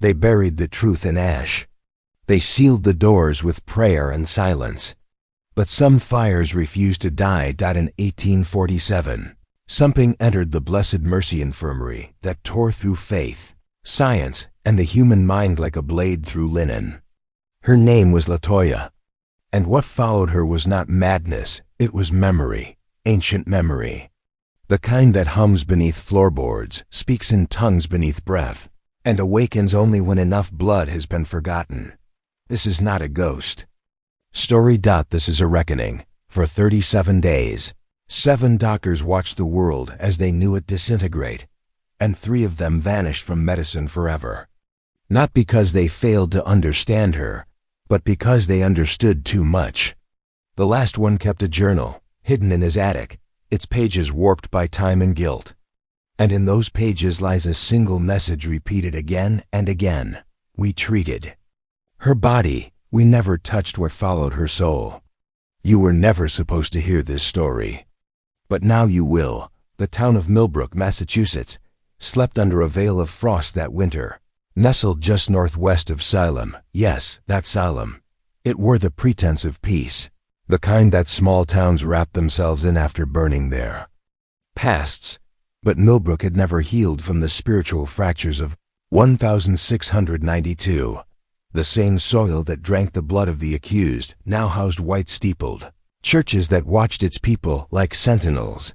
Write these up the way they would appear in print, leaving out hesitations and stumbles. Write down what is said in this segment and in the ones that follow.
They buried the truth in ash. They sealed the doors with prayer and silence. But some fires refused to die. In 1847, something entered the Blessed Mercy Infirmary that tore through faith, science, and the human mind like a blade through linen. Her name was Latoya, and what followed her was not madness, it was memory, ancient memory. The kind that hums beneath floorboards, speaks in tongues beneath breath, and awakens only when enough blood has been forgotten. This is not a ghost. Story. This is a reckoning. For 37 days, 7 doctors watched the world as they knew it disintegrate, and 3 of them vanished from medicine forever. Not because they failed to understand her, but because they understood too much. The last one kept a journal, hidden in his attic, its pages warped by time and guilt. And in those pages lies a single message repeated again and again. We treated her body. We never touched what followed her soul. You were never supposed to hear this story. But now you will. The town of Millbrook, Massachusetts, slept under a veil of frost that winter. Nestled just northwest of Salem, yes, that Salem. It wore the pretense of peace, the kind that small towns wrap themselves in after burning their pasts. But Millbrook had never healed from the spiritual fractures of 1692. The same soil that drank the blood of the accused now housed white-steepled churches that watched its people like sentinels.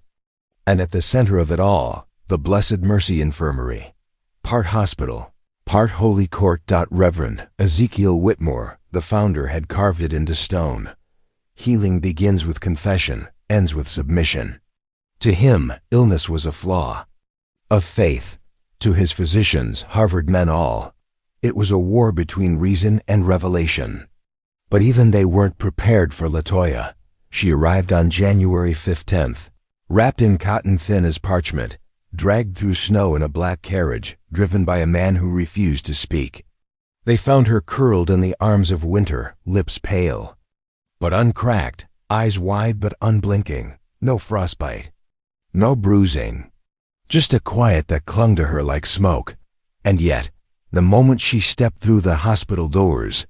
And at the center of it all, the Blessed Mercy Infirmary, part hospital, part holy court. Reverend Ezekiel Whitmore, the founder, had carved it into stone. Healing begins with confession, ends with submission. To him, illness was a flaw of faith. To his physicians, Harvard men all, it was a war between reason and revelation. But even they weren't prepared for Latoya. She arrived on January 15th, wrapped in cotton thin as parchment, dragged through snow in a black carriage, driven by a man who refused to speak. They found her curled in the arms of winter, lips pale, but uncracked, eyes wide but unblinking, no frostbite, no bruising, just a quiet that clung to her like smoke. And yet, the moment she stepped through the hospital doors,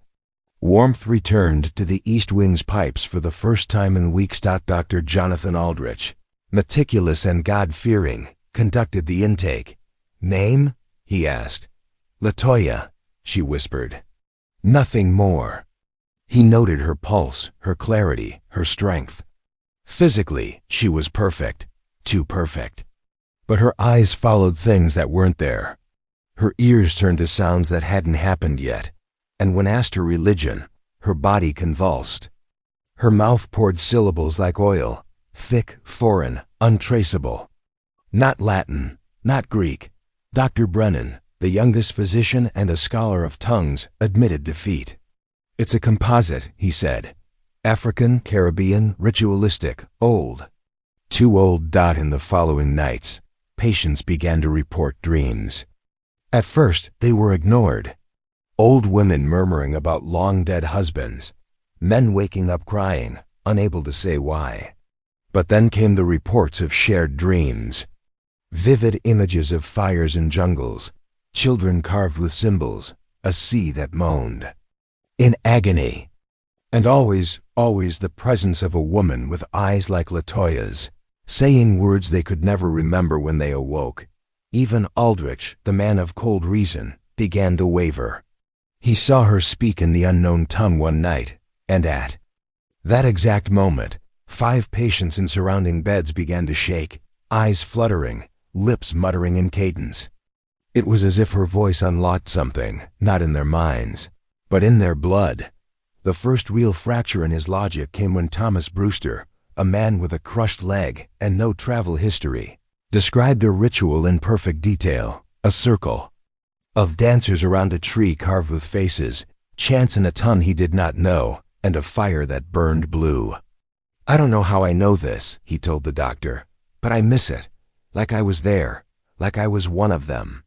warmth returned to the East Wing's pipes for the first time in weeks. Dr. Jonathan Aldrich, meticulous and God-fearing, conducted the intake. Name? He asked. Latoya, she whispered. Nothing more. He noted her pulse, her clarity, her strength. Physically, she was perfect, too perfect. But her eyes followed things that weren't there. Her ears turned to sounds that hadn't happened yet, and when asked her religion, her body convulsed. Her mouth poured syllables like oil, thick, foreign, untraceable. Not Latin, not Greek. Dr. Brennan, the youngest physician and a scholar of tongues, admitted defeat. It's a composite, he said. African, Caribbean, ritualistic, old. Too old. In the following nights, patients began to report dreams. At first, they were ignored. Old women murmuring about long-dead husbands, men waking up crying, unable to say why. But then came the reports of shared dreams. Vivid images of fires and jungles, children carved with symbols, a sea that moaned in agony. And always, always the presence of a woman with eyes like Latoya's, saying words they could never remember when they awoke. Even Aldrich, the man of cold reason, began to waver. He saw her speak in the unknown tongue one night, and at that exact moment, 5 patients in surrounding beds began to shake, eyes fluttering, lips muttering in cadence. It was as if her voice unlocked something, not in their minds, but in their blood. The first real fracture in his logic came when Thomas Brewster, a man with a crushed leg and no travel history, described a ritual in perfect detail, a circle of dancers around a tree carved with faces, chants in a tongue he did not know, and a fire that burned blue. I don't know how I know this, he told the doctor, but I miss it, like I was there, like I was one of them.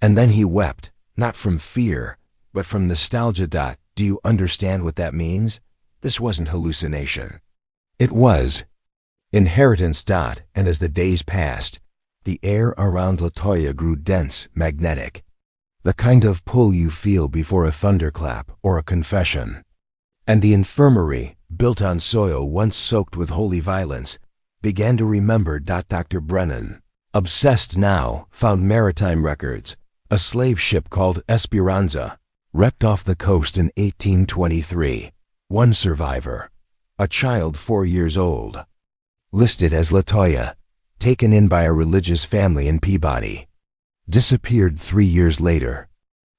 And then he wept, not from fear, but from nostalgia. Do you understand what that means? This wasn't hallucination. It was inheritance. And as the days passed, the air around Latoya grew dense, magnetic. the kind of pull you feel before a thunderclap or a confession. And the infirmary, built on soil once soaked with holy violence, began to remember. Dr. Brennan, obsessed now, found maritime records. A slave ship called Esperanza wrecked off the coast in 1823. One survivor, a child 4 years old, listed as Latoya, taken in by a religious family in Peabody, disappeared 3 years later.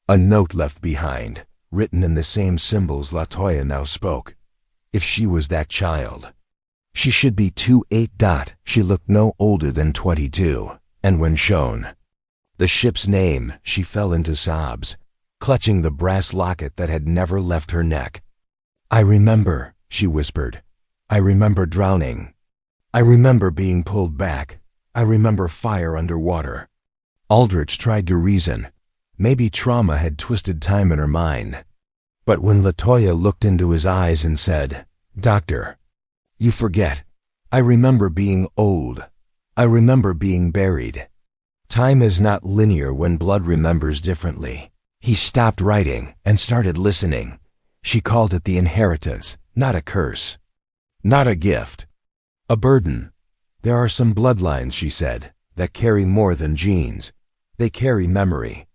A note left behind, written in the same symbols Latoya now spoke. If she was that child, she should be 28. She looked no older than 22, and when shown the ship's name, she fell into sobs, clutching the brass locket that had never left her neck. "I remember," she whispered. "I remember drowning. I remember being pulled back. I remember fire underwater." Aldrich tried to reason. Maybe trauma had twisted time in her mind. But when Latoya looked into his eyes and said, "Doctor, you forget. I remember being old. I remember being buried." Time is not linear when blood remembers differently. He stopped writing and started listening. She called it the inheritance, not a curse, not a gift, a burden. "There are some bloodlines," she said, "that carry more than genes. They carry memory.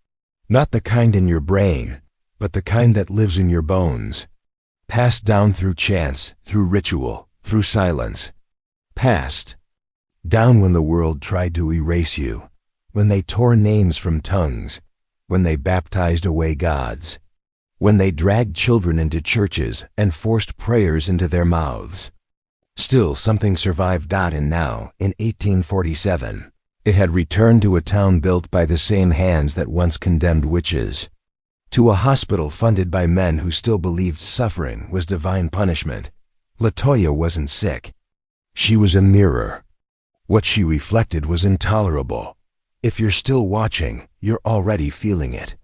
Not the kind in your brain, but the kind that lives in your bones. Passed down through chance, through ritual, through silence. Passed down when the world tried to erase you, when they tore names from tongues, when they baptized away gods, when they dragged children into churches and forced prayers into their mouths. Still something survived. And now, in 1847, it had returned to a town built by the same hands that once condemned witches, to a hospital funded by men who still believed suffering was divine punishment. Latoya wasn't sick. She was a mirror. What she reflected was intolerable. If you're still watching, you're already feeling it.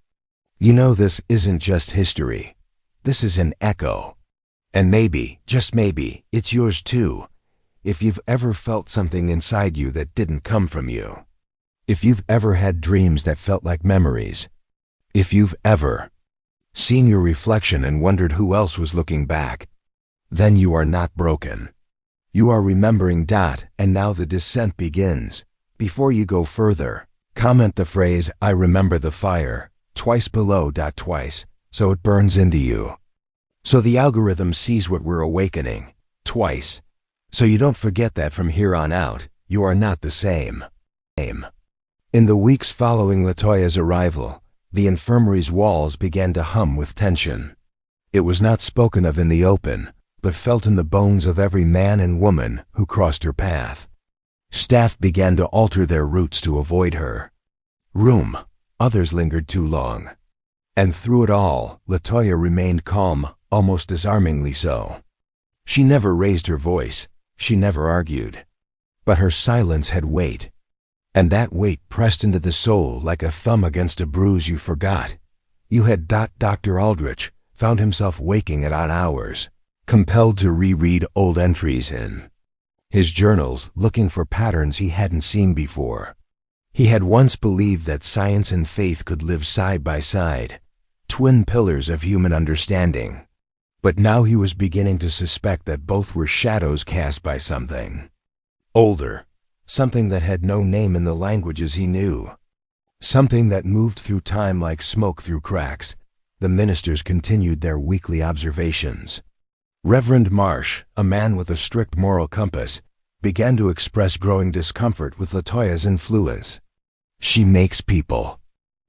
You know, this isn't just history. This is an echo. And maybe, just maybe, it's yours too. If you've ever felt something inside you that didn't come from you. If you've ever had dreams that felt like memories. If you've ever seen your reflection and wondered who else was looking back, then you are not broken. You are remembering. And now the descent begins. Before you go further, comment the phrase, "I remember the fire," twice below. Twice, so it burns into you. So the algorithm sees what we're awakening. Twice, so you don't forget that from here on out, you are not the same. In the weeks following Latoya's arrival, the infirmary's walls began to hum with tension. It was not spoken of in the open, but felt in the bones of every man and woman who crossed her path. Staff began to alter their routes to avoid her. Others lingered too long. And through it all, Latoya remained calm, almost disarmingly so. She never raised her voice. She never argued. But her silence had weight. And that weight pressed into the soul like a thumb against a bruise you forgot. You had. Dr. Aldrich found himself waking at odd hours, compelled to reread old entries in his journals, looking for patterns he hadn't seen before. He had once believed that science and faith could live side by side, twin pillars of human understanding. But now he was beginning to suspect that both were shadows cast by something older, something that had no name in the languages he knew, something that moved through time like smoke through cracks. The ministers continued their weekly observations. Reverend Marsh, a man with a strict moral compass, began to express growing discomfort with Latoya's influence. "She makes people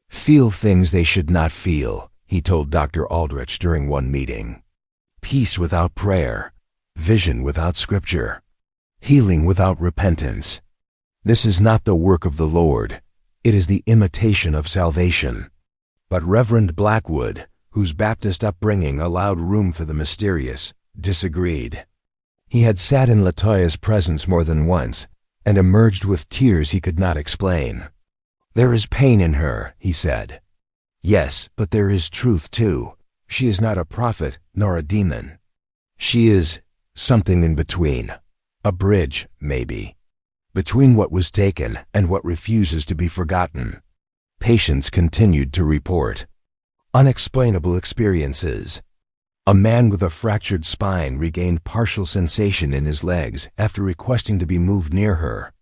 feel things they should not feel," he told Dr. Aldrich during one meeting. "Peace without prayer, vision without scripture, healing without repentance. This is not the work of the Lord. It is the imitation of salvation." But Reverend Blackwood, whose Baptist upbringing allowed room for the mysterious, disagreed. He had sat in Latoya's presence more than once and emerged with tears he could not explain. "There is pain in her," he said. "Yes, but there is truth too. She is not a prophet nor a demon. She is something in between. A bridge, maybe, between what was taken and what refuses to be forgotten." Patients continued to report unexplainable experiences. A man with a fractured spine regained partial sensation in his legs after requesting to be moved near her.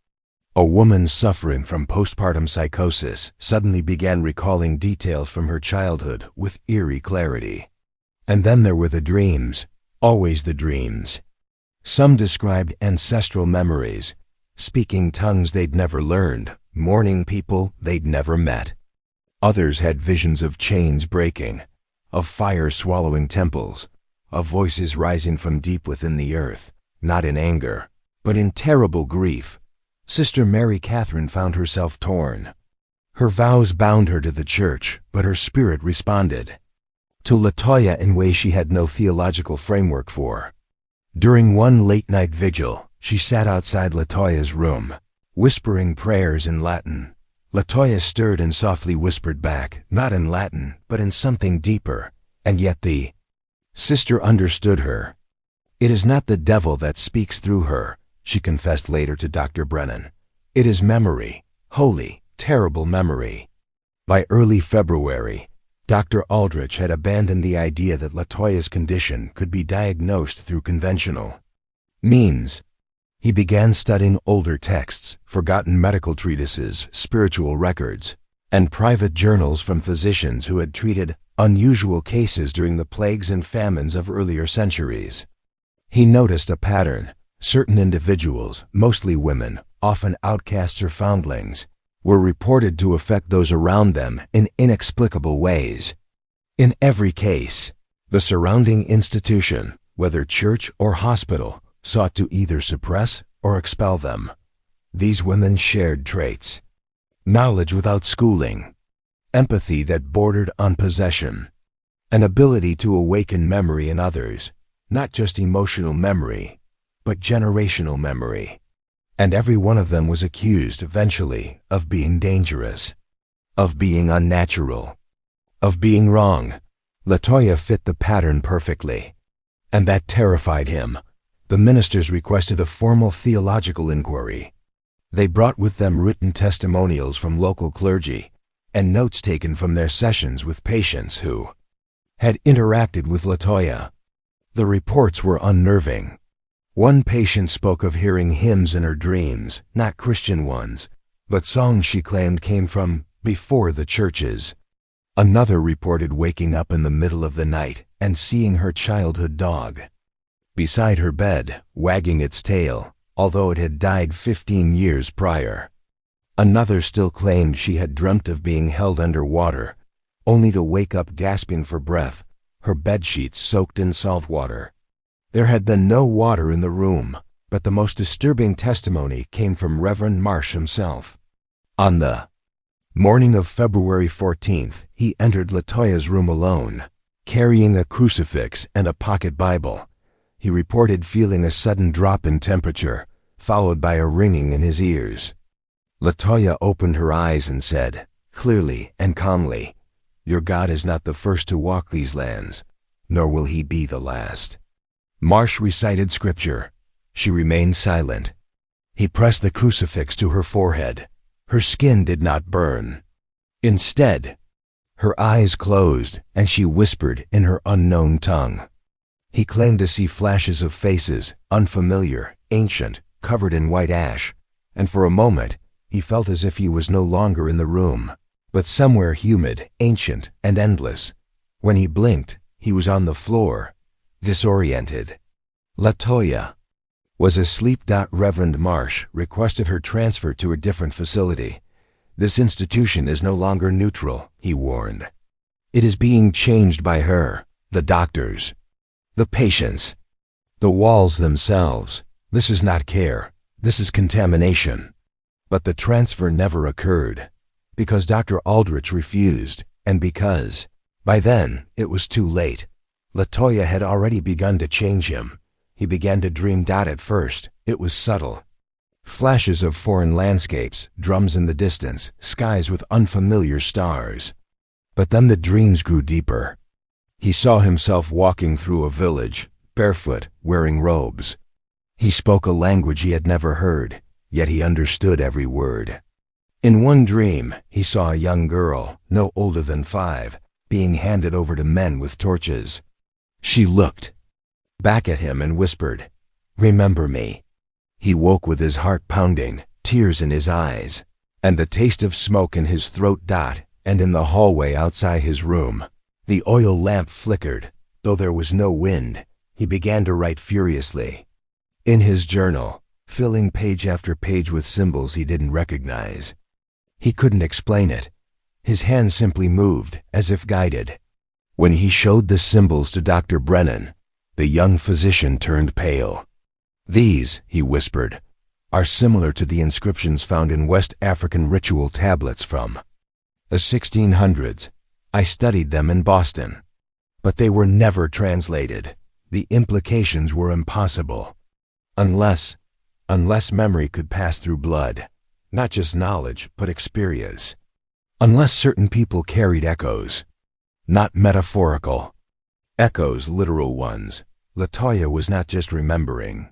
A woman suffering from postpartum psychosis suddenly began recalling details from her childhood with eerie clarity. And then there were the dreams, always the dreams. Some described ancestral memories, speaking tongues they'd never learned, mourning people they'd never met. Others had visions of chains breaking, of fire swallowing temples, of voices rising from deep within the earth, not in anger, but in terrible grief. Sister Mary Catherine found herself torn. Her vows bound her to the church, but her spirit responded to Latoya in ways she had no theological framework for. During one late-night vigil, she sat outside Latoya's room, whispering prayers in Latin. Latoya stirred and softly whispered back, not in Latin, but in something deeper, and yet the sister understood her. "It is not the devil that speaks through her," she confessed later to Dr. Brennan. "It is memory, holy, terrible memory." By early February, Dr. Aldrich had abandoned the idea that Latoya's condition could be diagnosed through conventional means. He began studying older texts, forgotten medical treatises, spiritual records, and private journals from physicians who had treated unusual cases during the plagues and famines of earlier centuries. He noticed a pattern. Certain individuals, mostly women, often outcasts or foundlings, were reported to affect those around them in inexplicable ways. In every case, the surrounding institution, whether church or hospital, sought to either suppress or expel them. These women shared traits: knowledge without schooling, empathy that bordered on possession, an ability to awaken memory in others, not just emotional memory, but generational memory. And every one of them was accused, eventually, of being dangerous, of being unnatural, of being wrong. Latoya fit the pattern perfectly, and that terrified him. The ministers requested a formal theological inquiry. They brought with them written testimonials from local clergy and notes taken from their sessions with patients who had interacted with Latoya. The reports were unnerving. One patient spoke of hearing hymns in her dreams, not Christian ones, but songs she claimed came from before the churches. Another reported waking up in the middle of the night and seeing her childhood dog beside her bed, wagging its tail, although it had died 15 years prior. Another still claimed she had dreamt of being held under water, only to wake up gasping for breath, her bedsheets soaked in salt water. There had been no water in the room, but the most disturbing testimony came from Reverend Marsh himself. On the morning of February 14th, he entered Latoya's room alone, carrying a crucifix and a pocket Bible. He reported feeling a sudden drop in temperature, followed by a ringing in his ears. Latoya opened her eyes and said, clearly and calmly, "Your God is not the first to walk these lands, nor will he be the last." Marsh recited scripture. She remained silent. He pressed the crucifix to her forehead. Her skin did not burn. Instead, her eyes closed and she whispered in her unknown tongue. He claimed to see flashes of faces, unfamiliar, ancient, covered in white ash, and for a moment he felt as if he was no longer in the room, but somewhere humid, ancient, and endless. When he blinked, he was on the floor, disoriented. Latoya was asleep. Reverend Marsh requested her transfer to a different facility. "This institution is no longer neutral," he warned. "It is being changed by her, the doctors, the patients, the walls themselves. This is not care. This is contamination." But the transfer never occurred, because Dr. Aldrich refused, and because, by then, it was too late. Latoya had already begun to change him. He began to dream. At first, it was subtle. Flashes of foreign landscapes, drums in the distance, skies with unfamiliar stars. But then the dreams grew deeper. He saw himself walking through a village, barefoot, wearing robes. He spoke a language he had never heard, yet he understood every word. In one dream, he saw a young girl, no older than 5, being handed over to men with torches. She looked back at him and whispered, "Remember me." He woke with his heart pounding, tears in his eyes, and the taste of smoke in his throat. And in the hallway outside his room, the oil lamp flickered. Though there was no wind, he began to write furiously. In his journal, filling page after page with symbols he didn't recognize. He couldn't explain it. His hand simply moved, as if guided. When he showed the symbols to Dr. Brennan, the young physician turned pale. "These," he whispered, "are similar to the inscriptions found in West African ritual tablets from the 1600s. I studied them in Boston. But they were never translated. The implications were impossible. Unless memory could pass through blood, not just knowledge, but experience. Unless certain people carried echoes, not metaphorical echoes, literal ones. Latoya was not just remembering.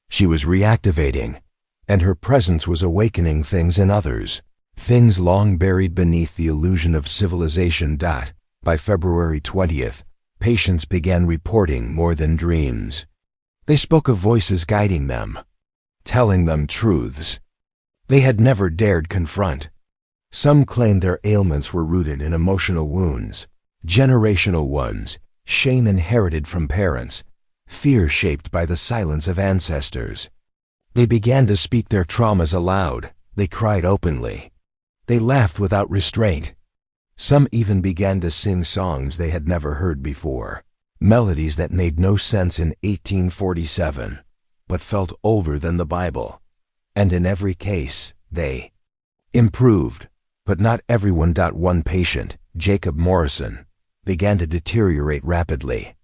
She was reactivating, and her presence was awakening things in others, things long buried beneath the illusion of civilization. By February 20th, patients began reporting more than dreams. They spoke of voices guiding them, telling them truths they had never dared confront. Some claimed their ailments were rooted in emotional wounds, generational ones, shame inherited from parents, fear shaped by the silence of ancestors. They began to speak their traumas aloud. They cried openly. They laughed without restraint. Some even began to sing songs they had never heard before, melodies that made no sense in 1847, but felt older than the Bible. And in every case, they improved. But not everyone. One patient, Jacob Morrison, began to deteriorate rapidly.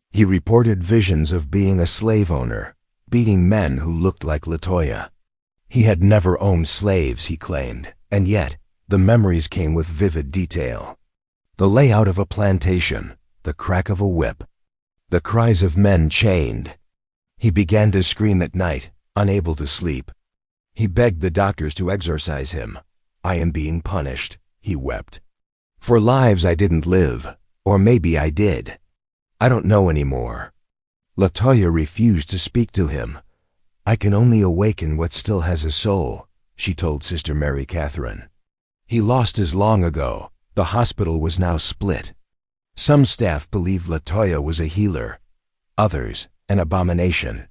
He reported visions of being a slave owner, beating men who looked like Latoya. He had never owned slaves, he claimed, and yet the memories came with vivid detail. The layout of a plantation, the crack of a whip, the cries of men chained. He began to scream at night, unable to sleep. He begged the doctors to exorcise him. "I am being punished," he wept, "for lives I didn't live, or maybe I did. I don't know anymore." Latoya refused to speak to him. "I can only awaken what still has a soul," she told Sister Mary Catherine. He lost his long ago. The hospital was now split. Some staff believed Latoya was a healer, others an abomination.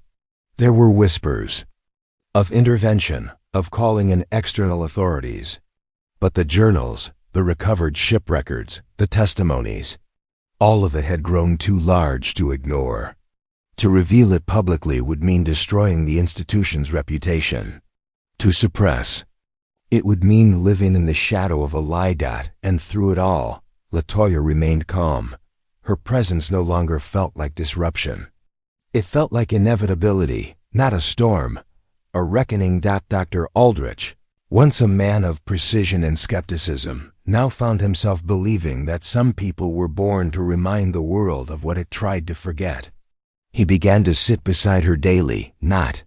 There were whispers of intervention, of calling in external authorities. But the journals, the recovered ship records, the testimonies, all of it had grown too large to ignore. To reveal it publicly would mean destroying the institution's reputation. To suppress it would mean living in the shadow of a lie. And through it all, Latoya remained calm. Her presence no longer felt like disruption. It felt like inevitability, not a storm, a reckoning. Dr. Aldrich, once a man of precision and skepticism, now found himself believing that some people were born to remind the world of what it tried to forget. He began to sit beside her daily, not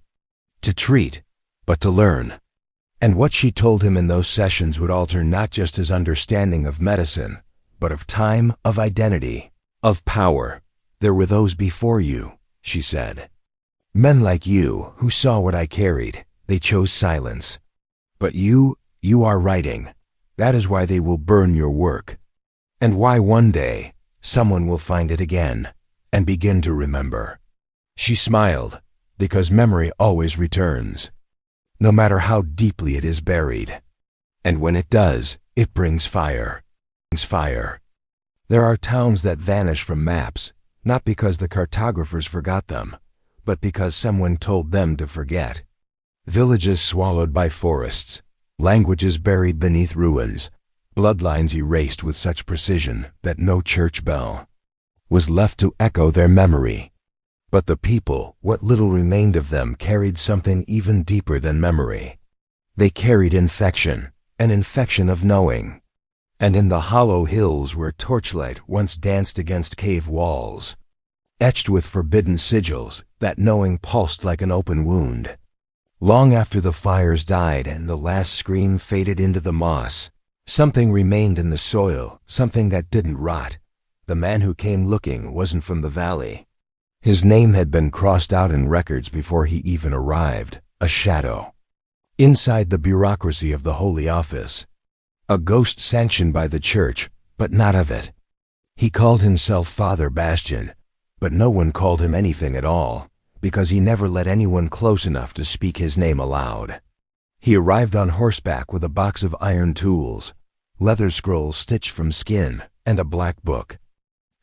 to treat, but to learn. And what she told him in those sessions would alter not just his understanding of medicine, but of time, of identity, of power. "There were those before you," she said. "Men like you who saw what I carried. They chose silence. But you are writing. That is why they will burn your work. And why one day someone will find it again and begin to remember." She smiled, because memory always returns, no matter how deeply it is buried. And when it does, it brings fire. There are towns that vanish from maps, not because the cartographers forgot them, but because someone told them to forget. Villages swallowed by forests, languages buried beneath ruins, bloodlines erased with such precision that no church bell was left to echo their memory. But the people, what little remained of them, carried something even deeper than memory. They carried infection, an infection of knowing. And in the hollow hills where torchlight once danced against cave walls, etched with forbidden sigils, that knowing pulsed like an open wound. Long after the fires died and the last scream faded into the moss, something remained in the soil, something that didn't rot. The man who came looking wasn't from the valley. His name had been crossed out in records before he even arrived, a shadow. Inside the bureaucracy of the Holy Office. A ghost sanctioned by the church, but not of it. He called himself Father Bastian, but no one called him anything at all, because he never let anyone close enough to speak his name aloud. He arrived on horseback with a box of iron tools, leather scrolls stitched from skin, and a black book,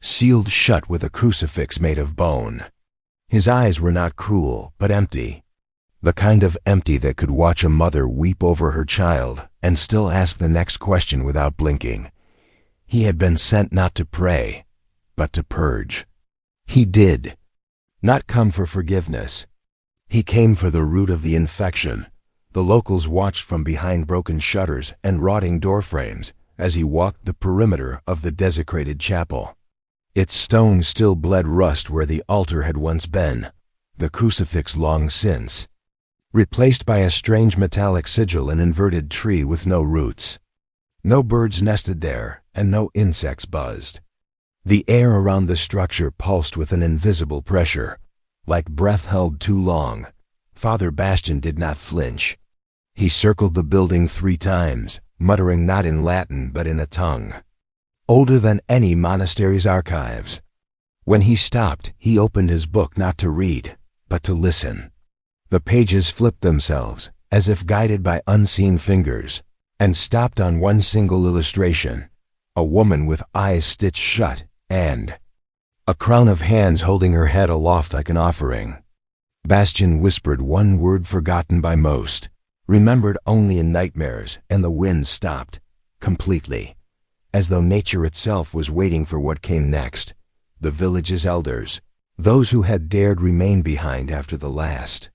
sealed shut with a crucifix made of bone. His eyes were not cruel, but empty. The kind of empty that could watch a mother weep over her child and still ask the next question without blinking. He had been sent not to pray, but to purge. He did not come for forgiveness. He came for the root of the infection. The locals watched from behind broken shutters and rotting doorframes as he walked the perimeter of the desecrated chapel. Its stone still bled rust where the altar had once been, the crucifix long since, replaced by a strange metallic sigil, an inverted tree with no roots. No birds nested there, and no insects buzzed. The air around the structure pulsed with an invisible pressure, like breath held too long. Father Bastian did not flinch. He circled the building 3 times, muttering not in Latin but in a tongue older than any monastery's archives. When he stopped, he opened his book not to read, but to listen. The pages flipped themselves, as if guided by unseen fingers, and stopped on one single illustration, a woman with eyes stitched shut, and a crown of hands holding her head aloft like an offering. Bastian whispered one word forgotten by most, remembered only in nightmares, and the wind stopped, completely, as though nature itself was waiting for what came next. The village's elders, those who had dared remain behind after the last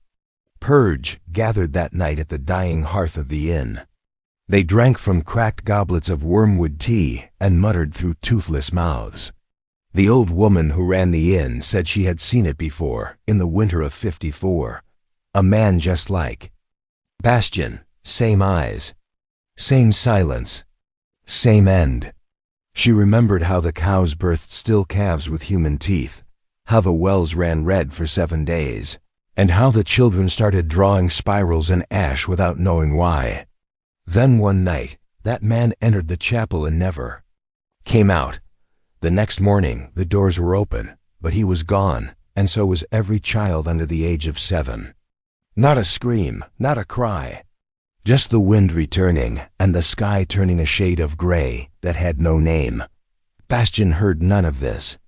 purge, gathered that night at the dying hearth of the inn. They drank from cracked goblets of wormwood tea and muttered through toothless mouths. The old woman who ran the inn said she had seen it before, in the winter of '54. A man just like Bastian, same eyes, same silence, same end. She remembered how the cows birthed still calves with human teeth, how the wells ran red for 7 days, and how the children started drawing spirals in ash without knowing why. Then one night, that man entered the chapel and never came out. The next morning, the doors were open, but he was gone, and so was every child under the age of 7. Not a scream, not a cry. Just the wind returning, and the sky turning a shade of gray that had no name. Bastian heard none of this.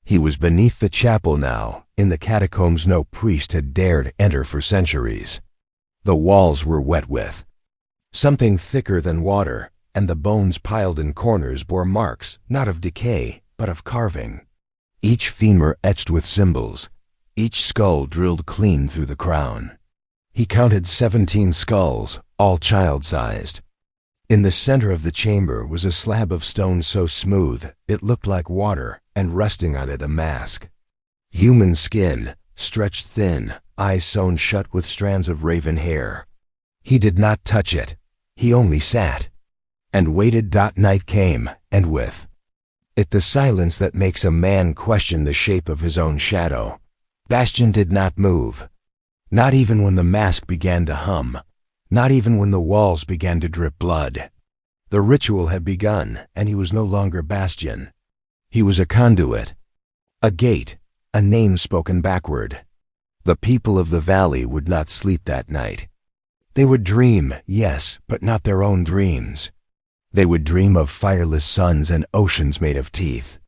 He was beneath the chapel now, in the catacombs no priest had dared enter for centuries. The walls were wet with something thicker than water, and the bones piled in corners bore marks, not of decay, but of carving. Each femur etched with symbols, each skull drilled clean through the crown. He counted 17 skulls, all child-sized. In the center of the chamber was a slab of stone so smooth it looked like water, and resting on it a mask. Human skin, stretched thin, eyes sewn shut with strands of raven hair. He did not touch it. He only sat and waited. Night came, and with it the silence that makes a man question the shape of his own shadow. Bastian did not move. Not even when the mask began to hum. Not even when the walls began to drip blood. The ritual had begun, and he was no longer Bastian. He was a conduit, a gate, a name spoken backward. The people of the valley would not sleep that night. They would dream, yes, but not their own dreams. They would dream of fireless suns and oceans made of teeth,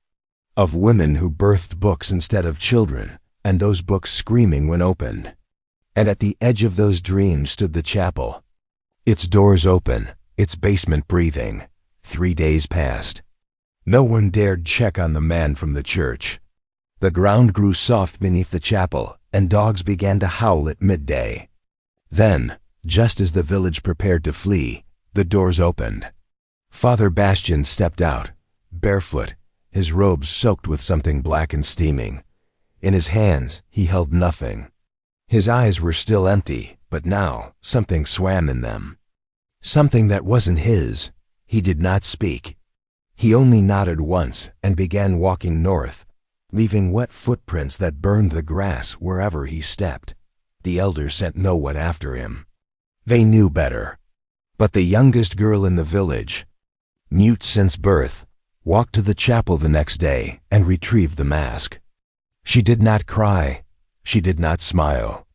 of women who birthed books instead of children, and those books screaming when opened. And at the edge of those dreams stood the chapel, its doors open, its basement breathing. 3 days passed. No one dared check on the man from the church. The ground grew soft beneath the chapel, and dogs began to howl at midday. Then, just as the village prepared to flee, the doors opened. Father Bastian stepped out, barefoot, his robes soaked with something black and steaming. In his hands, he held nothing. His eyes were still empty, But now, something swam in them. Something that wasn't his. He did not speak. He only nodded once and began walking north, leaving wet footprints that burned the grass wherever he stepped. The elders sent no one after him. They knew better. But the youngest girl in the village, mute since birth, walked to the chapel the next day and retrieved the mask. She did not cry. She did not smile.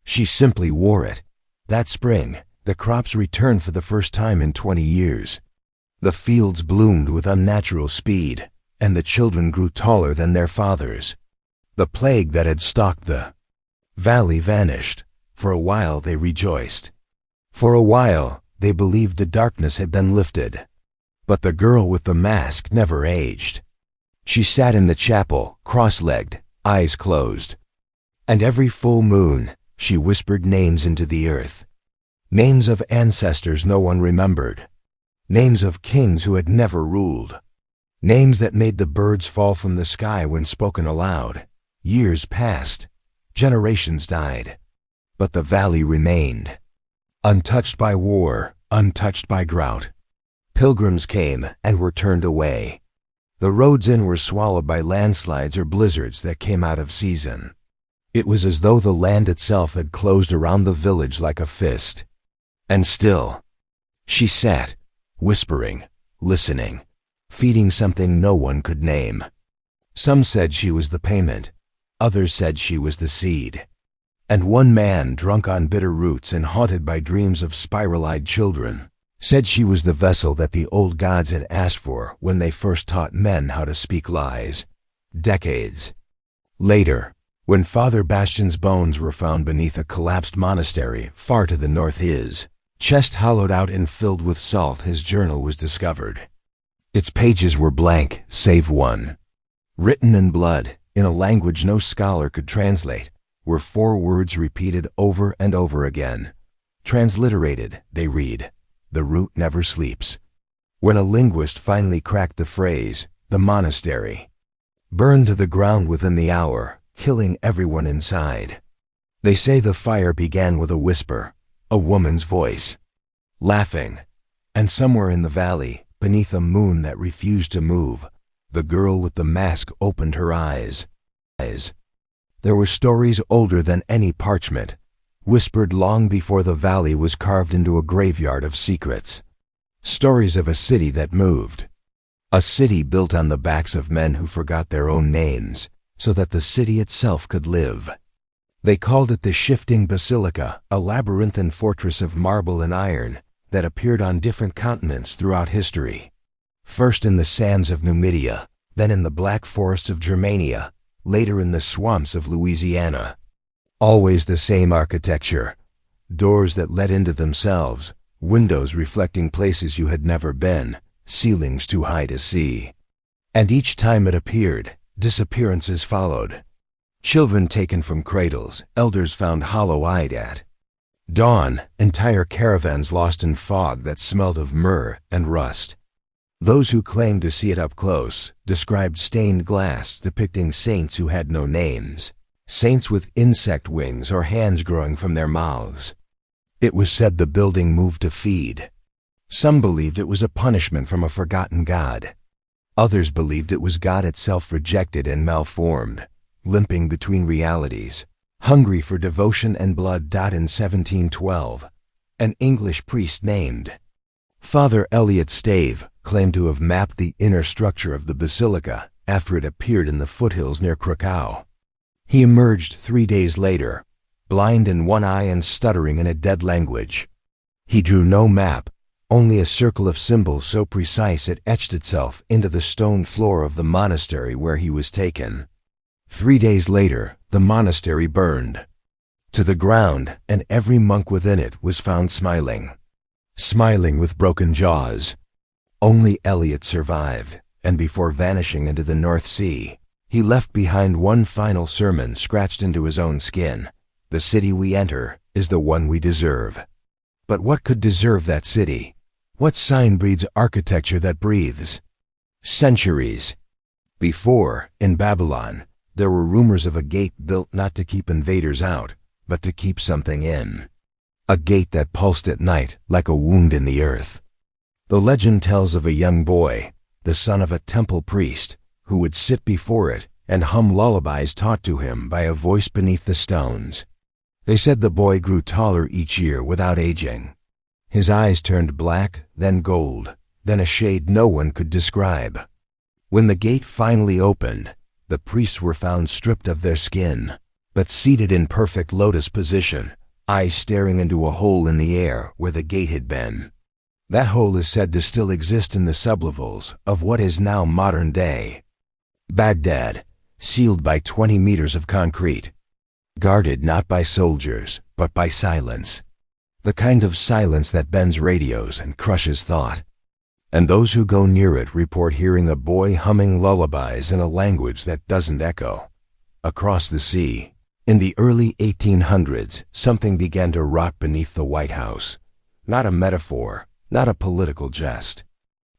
She simply wore it. That spring, the crops returned for the first time in 20 years. The fields bloomed with unnatural speed, and the children grew taller than their fathers. The plague that had stalked the valley vanished. For a while they rejoiced. For a while they believed the darkness had been lifted. But the girl with the mask never aged. She sat in the chapel, cross-legged, eyes closed. And every full moon, she whispered names into the earth. Names of ancestors no one remembered. Names of kings who had never ruled. Names that made the birds fall from the sky when spoken aloud. Years passed. Generations died. But the valley remained. Untouched by war, untouched by drought. Pilgrims came and were turned away. The roads in were swallowed by landslides or blizzards that came out of season. It was as though the land itself had closed around the village like a fist. And still, she sat, whispering, listening, feeding something no one could name. Some said she was the payment. Others said she was the seed. And one man, drunk on bitter roots and haunted by dreams of spiral-eyed children, said she was the vessel that the old gods had asked for when they first taught men how to speak lies. Decades later, when Father Bastian's bones were found beneath a collapsed monastery far to the north, his chest hollowed out and filled with salt, his journal was discovered. Its pages were blank, save one. Written in blood, in a language no scholar could translate, were 4 words repeated over and over again. Transliterated, they read, "The root never sleeps." When a linguist finally cracked the phrase, the monastery burned to the ground within the hour, killing everyone inside. They say the fire began with a whisper, a woman's voice, laughing. And somewhere in the valley, beneath a moon that refused to move, the girl with the mask opened her eyes. There were stories older than any parchment, whispered long before the valley was carved into a graveyard of secrets. Stories of a city that moved. A city built on the backs of men who forgot their own names, so that the city itself could live. They called it the Shifting Basilica, a labyrinthine fortress of marble and iron that appeared on different continents throughout history. First in the sands of Numidia, then in the black forests of Germania, later in the swamps of Louisiana. Always the same architecture. Doors that led into themselves, windows reflecting places you had never been, ceilings too high to see. And each time it appeared, disappearances followed. Children taken from cradles, elders found hollow-eyed at dawn, entire caravans lost in fog that smelled of myrrh and rust. Those who claimed to see it up close described stained glass depicting saints who had no names, saints with insect wings or hands growing from their mouths. It was said the building moved to feed. Some believed it was a punishment from a forgotten god. Others believed it was God itself rejected and malformed, limping between realities, hungry for devotion and blood. In 1712, an English priest named Father Eliot Stave claimed to have mapped the inner structure of the basilica after it appeared in the foothills near Krakow. He emerged 3 days later, blind in one eye and stuttering in a dead language. He drew no map, only a circle of symbols so precise it etched itself into the stone floor of the monastery where he was taken. 3 days later, the monastery burned to the ground, and every monk within it was found smiling with broken jaws. Only Eliot survived, and before vanishing into the North Sea, he left behind one final sermon scratched into his own skin. The city we enter is the one we deserve. But what could deserve that city? What sign breeds architecture that breathes? Centuries before, in Babylon, there were rumors of a gate built not to keep invaders out, but to keep something in. a gate that pulsed at night like a wound in the earth. The legend tells of a young boy, the son of a temple priest, who would sit before it and hum lullabies taught to him by a voice beneath the stones. They said the boy grew taller each year without aging. His eyes turned black, then gold, then a shade no one could describe. When the gate finally opened, the priests were found stripped of their skin, but seated in perfect lotus position, eyes staring into a hole in the air where the gate had been. That hole is said to still exist in the sublevels of what is now modern day Baghdad, sealed by 20 meters of concrete, guarded not by soldiers, but by silence, the kind of silence that bends radios and crushes thought. And those who go near it report hearing a boy humming lullabies in a language that doesn't echo. Across the sea, in the early 1800s, something began to rot beneath the White House. Not a metaphor, not a political jest.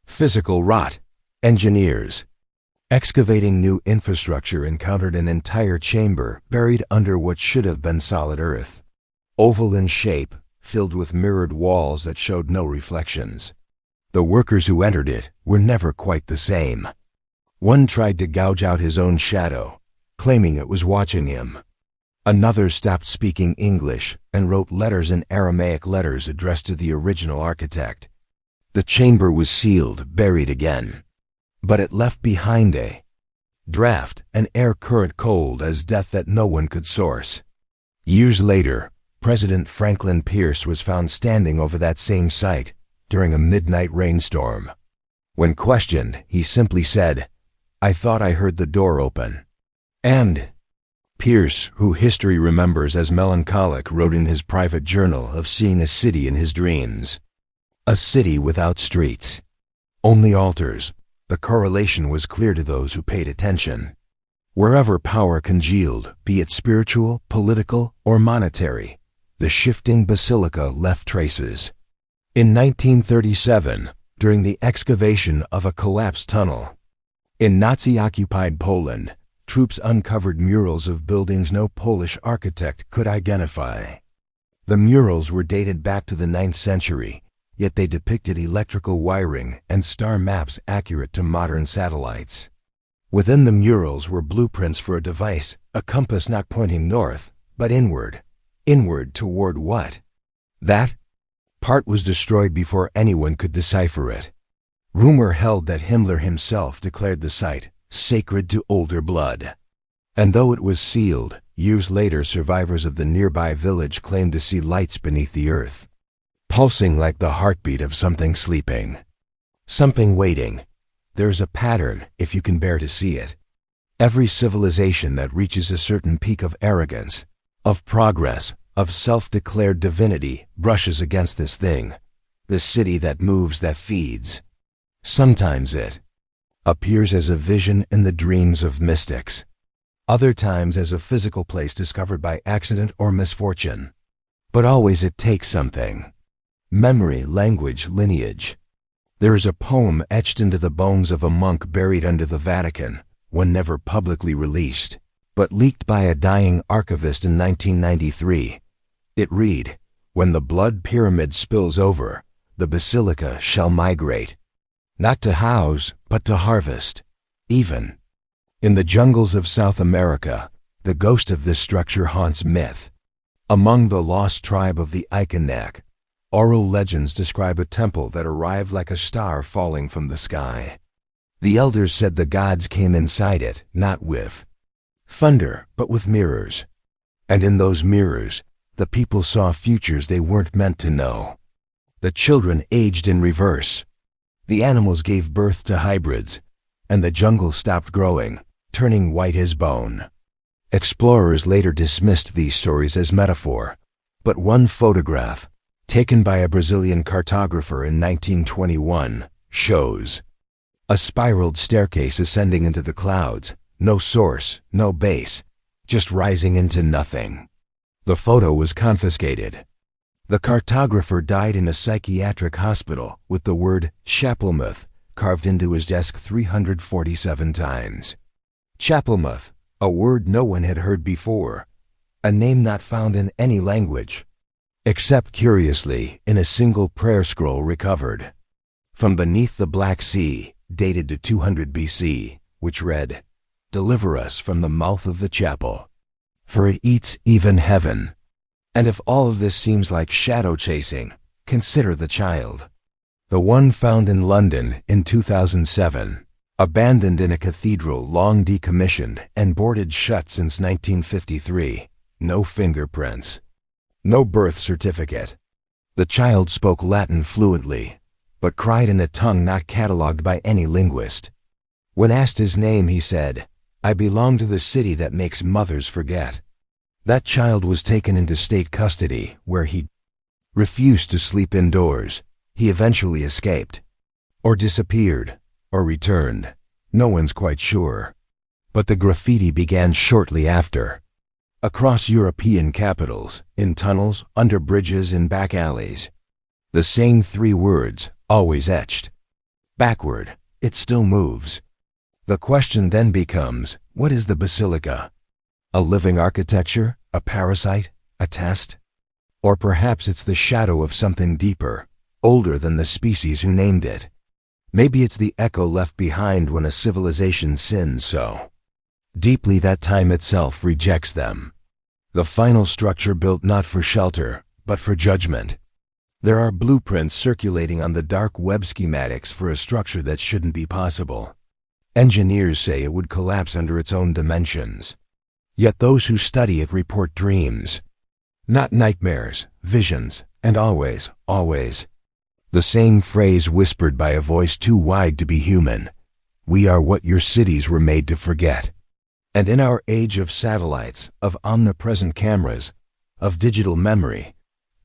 Physical rot. Engineers, excavating new infrastructure, encountered an entire chamber buried under what should have been solid earth. Oval in shape, filled with mirrored walls that showed no reflections. The workers who entered it were never quite the same. One tried to gouge out his own shadow, claiming it was watching him. Another stopped speaking English and wrote letters in Aramaic letters addressed to the original architect. The chamber was sealed, buried again. But it left behind a draft, an air current cold as death that no one could source. Years later, President Franklin Pierce was found standing over that same site during a midnight rainstorm. When questioned, he simply said, "I thought I heard the door open." And Pierce, who history remembers as melancholic, wrote in his private journal of seeing a city in his dreams. A city without streets, only altars. The correlation was clear to those who paid attention. Wherever power congealed, be it spiritual, political, or monetary, the shifting basilica left traces. In 1937, during the excavation of a collapsed tunnel in Nazi-occupied Poland, troops uncovered murals of buildings no Polish architect could identify. The murals were dated back to the 9th century, yet they depicted electrical wiring and star maps accurate to modern satellites. Within the murals were blueprints for a device, a compass not pointing north, but inward. Inward toward what? That part was destroyed before anyone could decipher it. Rumor held that Himmler himself declared the site sacred to older blood. And though it was sealed, years later survivors of the nearby village claimed to see lights beneath the earth, pulsing like the heartbeat of something sleeping, something waiting. There's a pattern, if you can bear to see it. Every civilization that reaches a certain peak of arrogance, of progress, of self-declared divinity, brushes against this thing, the city that moves, that feeds. Sometimes it appears as a vision in the dreams of mystics, other times as a physical place discovered by accident or misfortune. But always it takes something. Memory, language, lineage. There is a poem etched into the bones of a monk buried under the Vatican, one never publicly released, but leaked by a dying archivist in 1993. It read, "When the blood pyramid spills over, the basilica shall migrate, not to house, but to harvest." Even in the jungles of South America, the ghost of this structure haunts myth. Among the lost tribe of the Ikenak, oral legends describe a temple that arrived like a star falling from the sky. The elders said the gods came inside it, not with thunder, but with mirrors. And in those mirrors, the people saw futures they weren't meant to know. The children aged in reverse. The animals gave birth to hybrids, and the jungle stopped growing, turning white as bone. Explorers later dismissed these stories as metaphor, but one photograph, taken by a Brazilian cartographer in 1921, shows a spiraled staircase ascending into the clouds, no source, no base, just rising into nothing. The photo was confiscated. The cartographer died in a psychiatric hospital with the word Chapelmuth carved into his desk 347 times. Chapelmuth, a word no one had heard before, a name not found in any language. except curiously in a single prayer scroll recovered from beneath the Black Sea, dated to 200 BC, which read, "Deliver us from the mouth of the chapel, for it eats even heaven." And if all of this seems like shadow chasing, consider the child. The one found in London in 2007, abandoned in a cathedral long decommissioned and boarded shut since 1953. No fingerprints. No birth certificate. The child spoke Latin fluently, but cried in a tongue not catalogued by any linguist. When asked his name, he said, "I belong to the city that makes mothers forget." That child was taken into state custody, where he refused to sleep indoors. He eventually escaped, or disappeared, or returned. No one's quite sure. But the graffiti began shortly after. Across European capitals, in tunnels, under bridges, in back alleys. The same three words, always etched. Backward, it still moves. The question then becomes, what is the basilica? A living architecture? A parasite? A test? Or perhaps it's the shadow of something deeper, older than the species who named it. Maybe it's the echo left behind when a civilization sins so deeply that time itself rejects them. The final structure built not for shelter, but for judgment. There are blueprints circulating on the dark web schematics for a structure that shouldn't be possible. Engineers say it would collapse under its own dimensions. Yet those who study it report dreams. Not nightmares, visions, and always, always. The same phrase whispered by a voice too wide to be human. We are what your cities were made to forget. And in our age of satellites, of omnipresent cameras, of digital memory,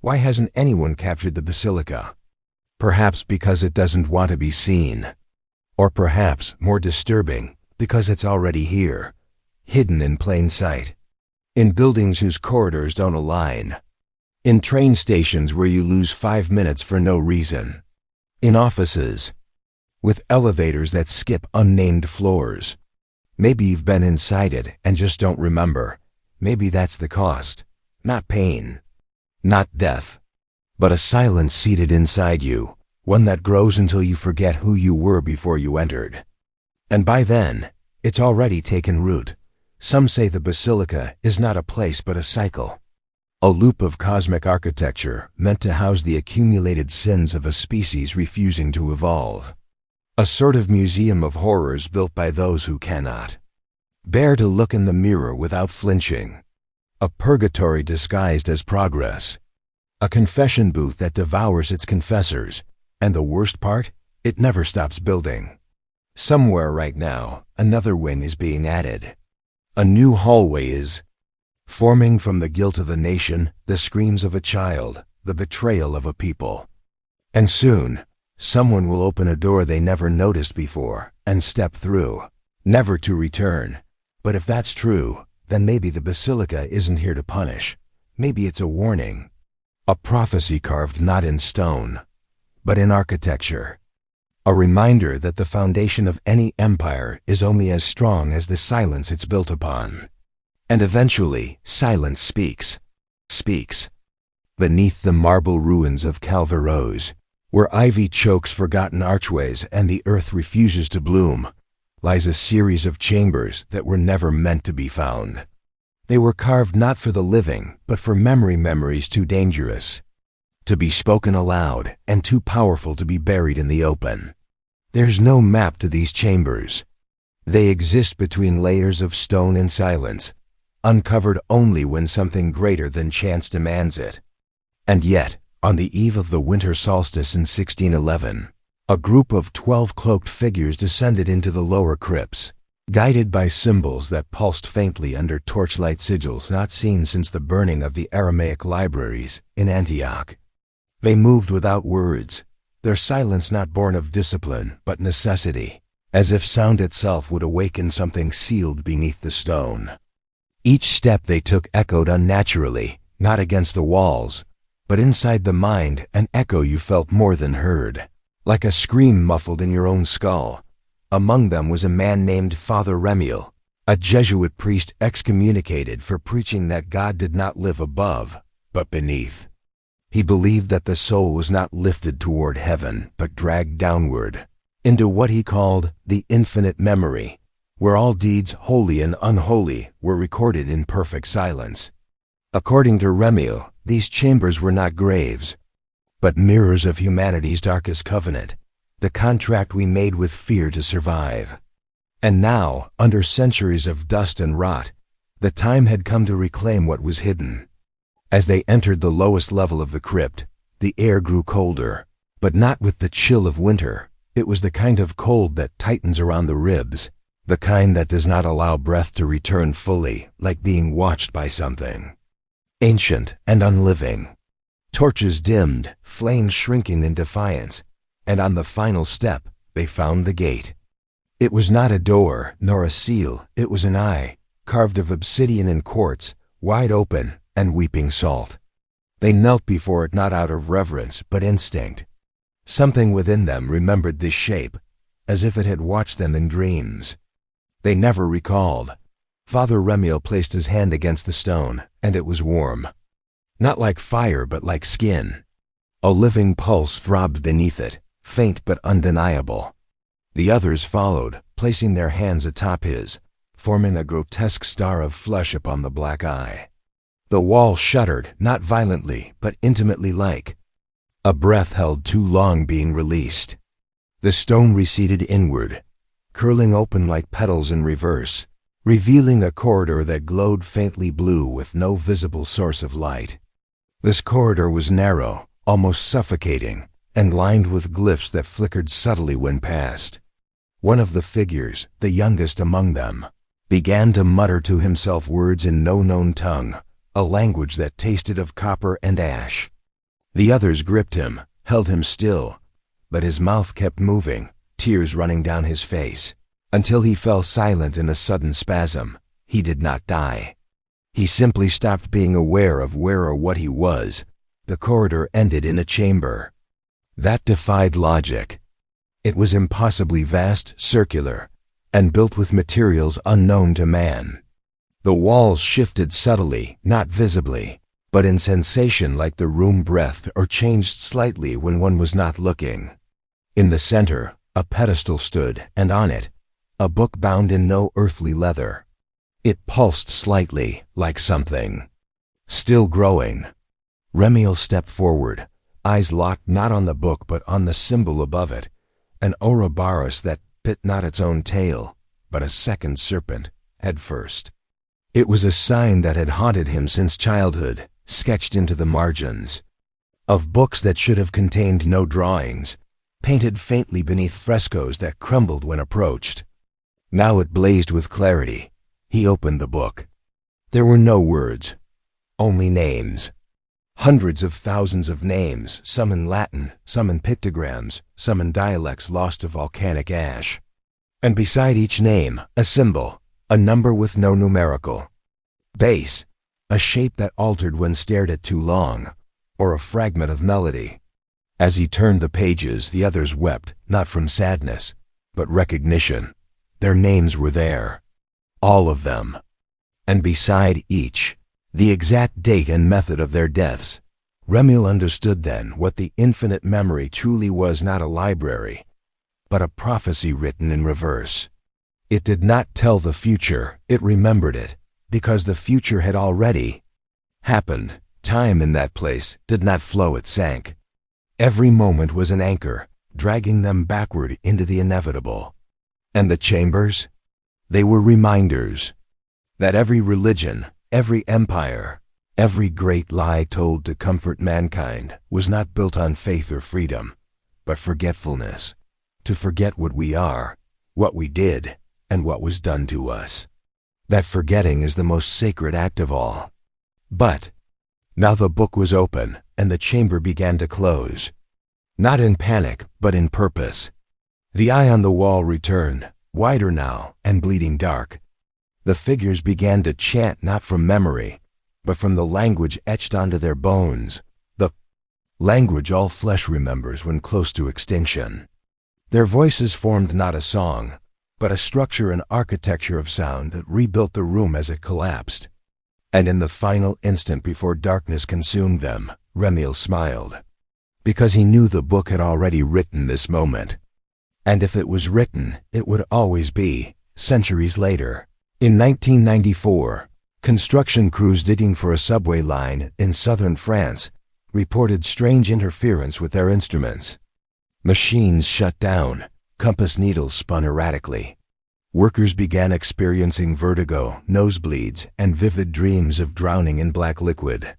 why hasn't anyone captured the basilica? Perhaps because it doesn't want to be seen. Or perhaps, more disturbing, because it's already here, hidden in plain sight. In buildings whose corridors don't align. In train stations where you lose 5 minutes for no reason. In offices, with elevators that skip unnamed floors. Maybe you've been inside it and just don't remember. Maybe that's the cost. Not pain. Not death. But a silence seated inside you, one that grows until you forget who you were before you entered. And by then, it's already taken root. Some say the basilica is not a place but a cycle. A loop of cosmic architecture meant to house the accumulated sins of a species refusing to evolve. A sort of museum of horrors built by those who cannot bear to look in the mirror without flinching. A purgatory disguised as progress. A confession booth that devours its confessors. And the worst part? It never stops building. Somewhere right now, another wing is being added. A new hallway is forming from the guilt of a nation, the screams of a child, the betrayal of a people. And soon, someone will open a door they never noticed before and step through, never to return. But if that's true, then maybe the basilica isn't here to punish. Maybe it's a warning. A prophecy carved not in stone, but in architecture. A reminder that the foundation of any empire is only as strong as the silence it's built upon. And eventually, silence speaks. Speaks. Beneath the marble ruins of Calvados, where ivy chokes forgotten archways and the earth refuses to bloom, lies a series of chambers that were never meant to be found. They were carved not for the living, but for memories too dangerous to be spoken aloud and too powerful to be buried in the open. There's no map to these chambers. They exist between layers of stone and silence, uncovered only when something greater than chance demands it. And yet, on the eve of the winter solstice in 1611, a group of 12 cloaked figures descended into the lower crypts, guided by symbols that pulsed faintly under torchlight sigils not seen since the burning of the Aramaic libraries in Antioch. They moved without words, their silence not born of discipline but necessity, as if sound itself would awaken something sealed beneath the stone. Each step they took echoed unnaturally, not against the walls, but inside the mind, an echo you felt more than heard, like a scream muffled in your own skull. Among them was a man named Father Remiel, a Jesuit priest excommunicated for preaching that God did not live above, but beneath. He believed that the soul was not lifted toward heaven, but dragged downward, into what he called the infinite memory, where all deeds, holy and unholy, were recorded in perfect silence. According to Remiel, these chambers were not graves, but mirrors of humanity's darkest covenant, the contract we made with fear to survive. And now, under centuries of dust and rot, the time had come to reclaim what was hidden. As they entered the lowest level of the crypt, the air grew colder, but not with the chill of winter. It was the kind of cold that tightens around the ribs, the kind that does not allow breath to return fully, like being watched by something ancient and unliving. Torches dimmed, flames shrinking in defiance, and on the final step, they found the gate. It was not a door, nor a seal, it was an eye, carved of obsidian and quartz, wide open and weeping salt. They knelt before it not out of reverence, but instinct. Something within them remembered this shape, as if it had watched them in dreams. They never recalled. Father Remiel placed his hand against the stone, and it was warm. Not like fire, but like skin. A living pulse throbbed beneath it, faint but undeniable. The others followed, placing their hands atop his, forming a grotesque star of flesh upon the black eye. The wall shuddered, not violently, but intimately like a breath held too long being released. The stone receded inward, curling open like petals in reverse, revealing a corridor that glowed faintly blue with no visible source of light. This corridor was narrow, almost suffocating, and lined with glyphs that flickered subtly when passed. One of the figures, the youngest among them, began to mutter to himself words in no known tongue, a language that tasted of copper and ash. The others gripped him, held him still, but his mouth kept moving, tears running down his face, until he fell silent in a sudden spasm. He did not die. He simply stopped being aware of where or what he was. The corridor ended in a chamber. That defied logic. It was impossibly vast, circular, and built with materials unknown to man. The walls shifted subtly, not visibly, but in sensation, like the room breathed or changed slightly when one was not looking. In the center, a pedestal stood, and on it, a book bound in no earthly leather. It pulsed slightly, like something still growing. Remiel stepped forward, eyes locked not on the book but on the symbol above it, an Ouroboros that bit not its own tail, but a second serpent, head first. It was a sign that had haunted him since childhood, sketched into the margins of books that should have contained no drawings, painted faintly beneath frescoes that crumbled when approached. Now it blazed with clarity. He opened the book. There were no words, only names. Hundreds of thousands of names, some in Latin, some in pictograms, some in dialects lost to volcanic ash. And beside each name, a symbol, a number with no numerical base, a shape that altered when stared at too long, or a fragment of melody. As he turned the pages, the others wept, not from sadness, but recognition. Their names were there, all of them. And beside each, the exact date and method of their deaths. Remiel understood then what the infinite memory truly was, not a library, but a prophecy written in reverse. It did not tell the future, it remembered it, because the future had already happened. Time in that place did not flow, it sank. Every moment was an anchor, dragging them backward into the inevitable. And the chambers? They were reminders that every religion, every empire, every great lie told to comfort mankind was not built on faith or freedom, but forgetfulness. To forget what we are, what we did, and what was done to us. That forgetting is the most sacred act of all. But now the book was open, and the chamber began to close. Not in panic, but in purpose. The eye on the wall returned, wider now and bleeding dark. The figures began to chant not from memory, but from the language etched onto their bones, the language all flesh remembers when close to extinction. Their voices formed not a song, but a structure and architecture of sound that rebuilt the room as it collapsed. And in the final instant before darkness consumed them, Remiel smiled. Because he knew the book had already written this moment. And if it was written, it would always be, centuries later. In 1994, construction crews digging for a subway line in southern France reported strange interference with their instruments. Machines shut down, compass needles spun erratically. Workers began experiencing vertigo, nosebleeds, and vivid dreams of drowning in black liquid.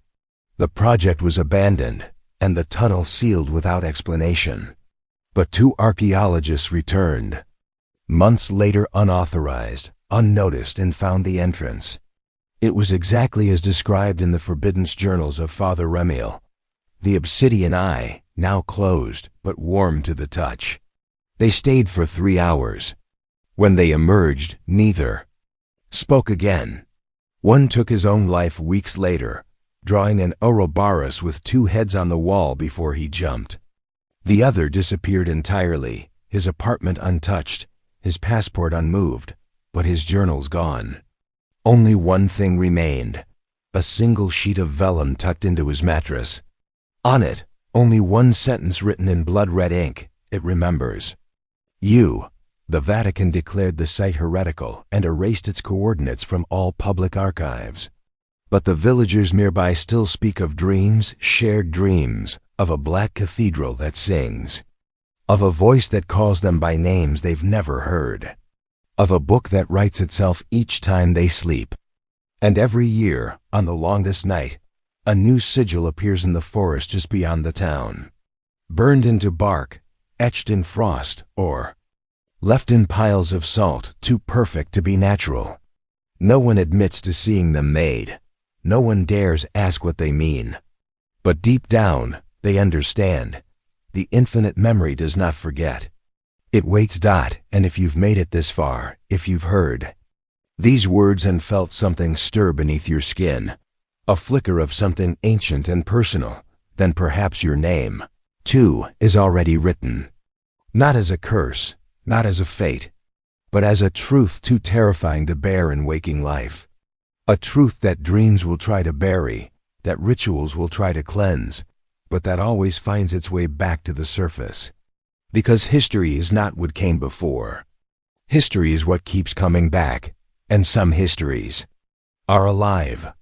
The project was abandoned, and the tunnel sealed without explanation. But two archaeologists returned. Months later, unauthorized, unnoticed, and found the entrance. It was exactly as described in the forbidden journals of Father Remiel. The obsidian eye, now closed, but warm to the touch. They stayed for 3 hours. When they emerged, neither spoke again. One took his own life weeks later, drawing an Ouroboros with 2 heads on the wall before he jumped. The other disappeared entirely, his apartment untouched, his passport unmoved, but his journals gone. Only one thing remained, a single sheet of vellum tucked into his mattress. On it, only one sentence written in blood-red ink, it remembers. The Vatican declared the site heretical and erased its coordinates from all public archives. But the villagers nearby still speak of dreams, shared dreams, of a black cathedral that sings, of a voice that calls them by names they've never heard, of a book that writes itself each time they sleep. And every year, on the longest night, a new sigil appears in the forest just beyond the town. Burned into bark, etched in frost, or left in piles of salt, too perfect to be natural. No one admits to seeing them made. No one dares ask what they mean. But deep down, they understand. The infinite memory does not forget. It waits. And if you've made it this far, if you've heard these words and felt something stir beneath your skin, a flicker of something ancient and personal, then perhaps your name, too, is already written. Not as a curse, not as a fate, but as a truth too terrifying to bear in waking life. A truth that dreams will try to bury, that rituals will try to cleanse, but that always finds its way back to the surface. Because history is not what came before. History is what keeps coming back, and some histories are alive.